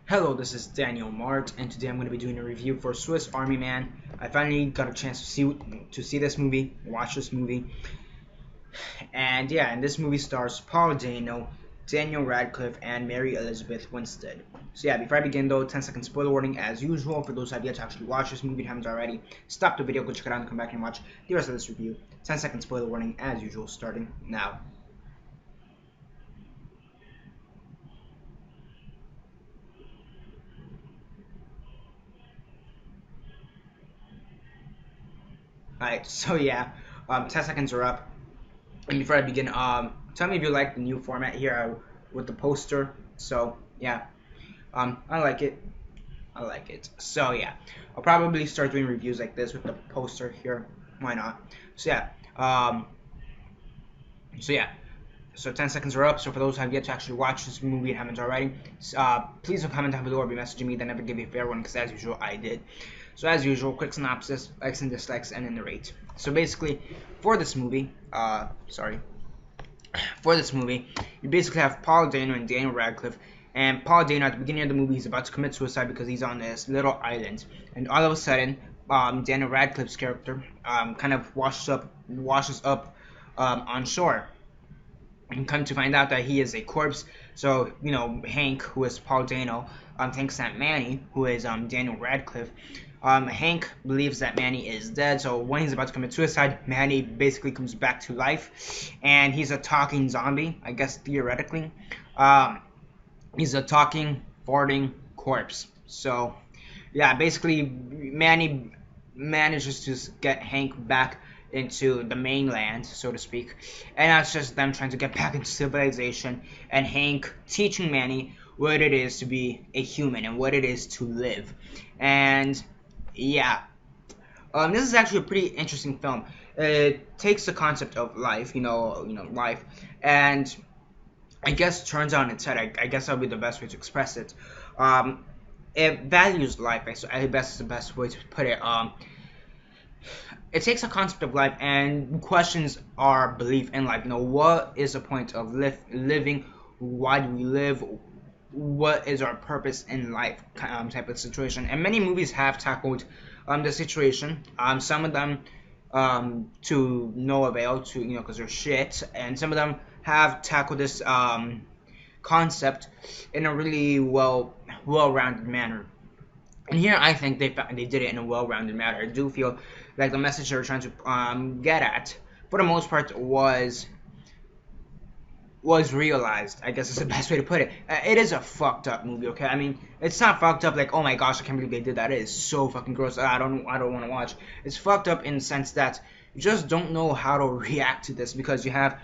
Hello, this is Daniel Mart, and today I'm going to be doing a review for Swiss Army Man. I finally got a chance to see this movie, watch this movie, and yeah, and this movie stars Paul Dano, Daniel Radcliffe, and Mary Elizabeth Winstead. So yeah, before I begin though, 10-second spoiler warning as usual. For those who have yet to actually watch this movie and haven't already, stop the video, go check it out, and come back and watch the rest of this review. 10-second spoiler warning as usual, starting now. Alright, so yeah, 10 seconds are up. And before I begin, tell me if you like the new format here with the poster. So yeah, I like it. I like it. So yeah, I'll probably start doing reviews like this with the poster here. Why not? So yeah, so 10 seconds are up. So for those who have yet to actually watch this movie and haven't already, please don't comment down below or be messaging me. That never give you a fair one, because as usual I did. So as usual, quick synopsis, likes and dislikes, and then the rate. So basically, for this movie, you basically have Paul Dano and Daniel Radcliffe. And Paul Dano at the beginning of the movie is about to commit suicide because he's on this little island, and all of a sudden, Daniel Radcliffe's character kind of washes up on shore. And come to find out that he is a corpse. So, you know, Hank, who is Paul Dano, thinks that Manny, who is Daniel Radcliffe, Hank believes that Manny is dead. So when he's about to commit suicide, Manny basically comes back to life, and he's a talking zombie, I guess theoretically. He's a talking, farting corpse. So yeah, basically Manny manages to get Hank back into the mainland, so to speak, and that's just them trying to get back into civilization, and Hank teaching Manny what it is to be a human and what it is to live. And yeah, this is actually a pretty interesting film. It takes the concept of life, life, and I guess turns on its head. I guess that would be the best way to express it. It values life. I guess is the best way to put it. It takes a concept of life and questions our belief in life. What is the point of living? Why do we live? What is our purpose in life? Type of situation. And many movies have tackled the situation. Some of them to no avail, because they're shit. And some of them have tackled this concept in a really well-rounded manner. And here I think they did it in a well-rounded manner. I do feel like the message they were trying to get at, for the most part, was realized. I guess is the best way to put it. It is a fucked up movie, okay? I mean, it's not fucked up like, oh my gosh, I can't believe they did that. It is so fucking gross. I don't want to watch. It's fucked up in the sense that you just don't know how to react to this, because you have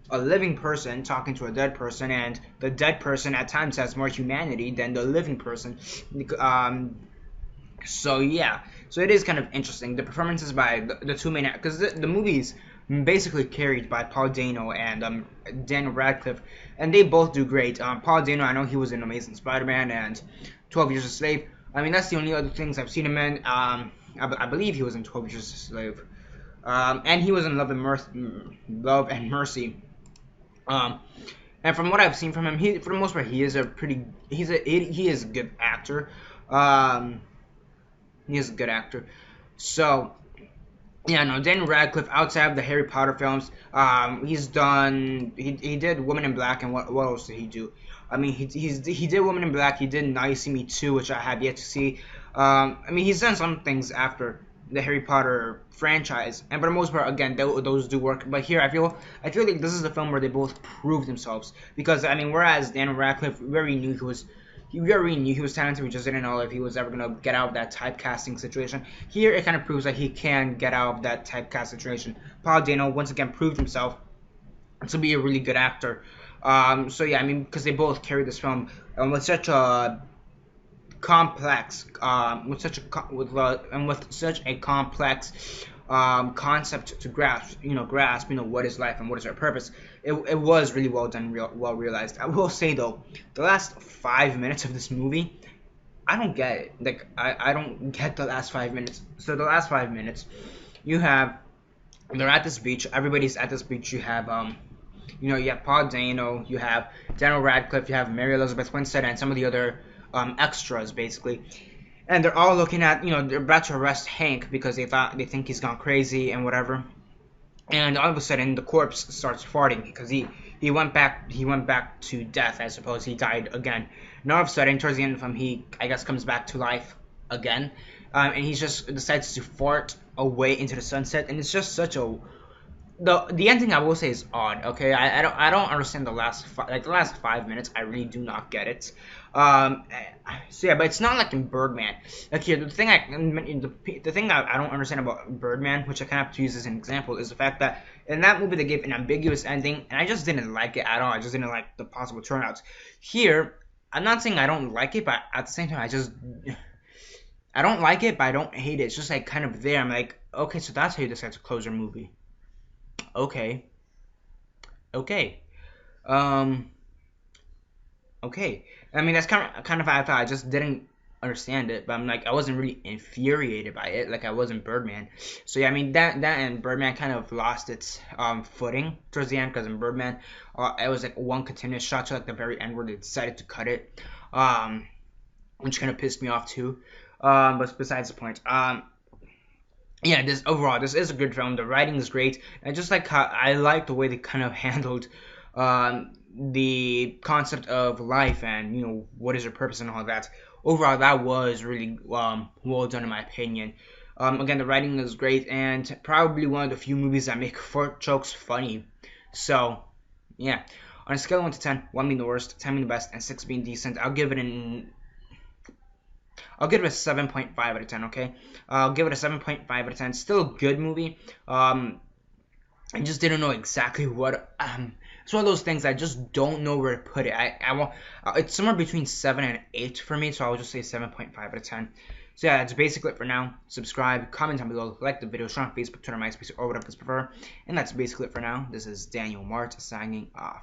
a living person talking to a dead person, and the dead person at times has more humanity than the living person. So yeah, so it is kind of interesting. The performances by the two main actors, because the movie's basically carried by Paul Dano and Daniel Radcliffe, and they both do great. Paul Dano, I know he was in Amazing Spider-Man and 12 Years a Slave. I mean, that's the only other things I've seen him in. I believe he was in 12 Years a Slave, and he was in Love and Mercy. And from what I've seen from him, for the most part, he is a good actor. He is a good actor. So yeah, no, Daniel Radcliffe, outside of the Harry Potter films, he did Woman in Black, and what else did he do? I mean, he did Woman in Black. He did Now You See Me Too, which I have yet to see. I mean, he's done some things after the Harry Potter franchise, and for the most part, again, those do work. But here, I feel like this is a film where they both proved themselves, because I mean, whereas Daniel Radcliffe, we already knew he was talented. We just didn't know if he was ever gonna get out of that typecasting situation. Here, it kind of proves that he can get out of that typecast situation. Paul Dano once again proved himself to be a really good actor. So yeah, I mean, because they both carried this film with such a complex, with such a complex concept to grasp. What is life and what is our purpose. It was really well done, well realized. I will say though, the last 5 minutes of this movie, I don't get it. Like I don't get the last 5 minutes. So the last 5 minutes, they're at this beach. Everybody's at this beach. You have you have Paul Dano, you have Daniel Radcliffe, you have Mary Elizabeth Winstead, and some of the other extras basically, and they're all looking at, they're about to arrest Hank because they think he's gone crazy and whatever. And all of a sudden the corpse starts farting because he went back to death, I suppose. He died again. And all of a sudden, towards the end of him, he, I guess, comes back to life again, and he just decides to fart away into the sunset. And it's just such a the ending, I will say, is odd. Okay, I don't understand the last the last 5 minutes. I really do not get it. So yeah, but it's not like in Birdman. Like here, the thing I don't understand about Birdman, which I kind of have to use as an example, is the fact that in that movie they gave an ambiguous ending, and I just didn't like it at all. I just didn't like the possible turnouts. Here, I'm not saying I don't like it, but at the same time, I don't like it, but I don't hate it. It's just like kind of there. I'm like, okay, so that's how you decide to close your movie. Okay. Um. Okay. I mean, that's kind of how I thought. I just didn't understand it, but I'm like, I wasn't really infuriated by it, like I was in Birdman. So yeah, I mean that and Birdman kind of lost its footing towards the end, because in Birdman, it was like one continuous shot to like the very end where they decided to cut it, which kind of pissed me off too. But besides the point. Yeah, this is a good film. The writing is great. I just like how I like the way they kind of handled the concept of life and what is your purpose and all that. Overall, that was really well done in my opinion. Again, the writing is great and probably one of the few movies that make fart jokes funny. So yeah, on a scale of 1 to 10, 1 being the worst, 10 being the best, and 6 being decent, I'll give it a 7.5 out of 10, okay? I'll give it a 7.5 out of 10. Still a good movie. I just didn't know exactly what... it's one of those things I just don't know where to put it. It's somewhere between 7 and 8 for me, so I'll just say 7.5 out of 10. So yeah, that's basically it for now. Subscribe, comment down below, like the video, share on Facebook, Twitter, MySpace, or whatever you prefer. And that's basically it for now. This is Daniel Mart signing off.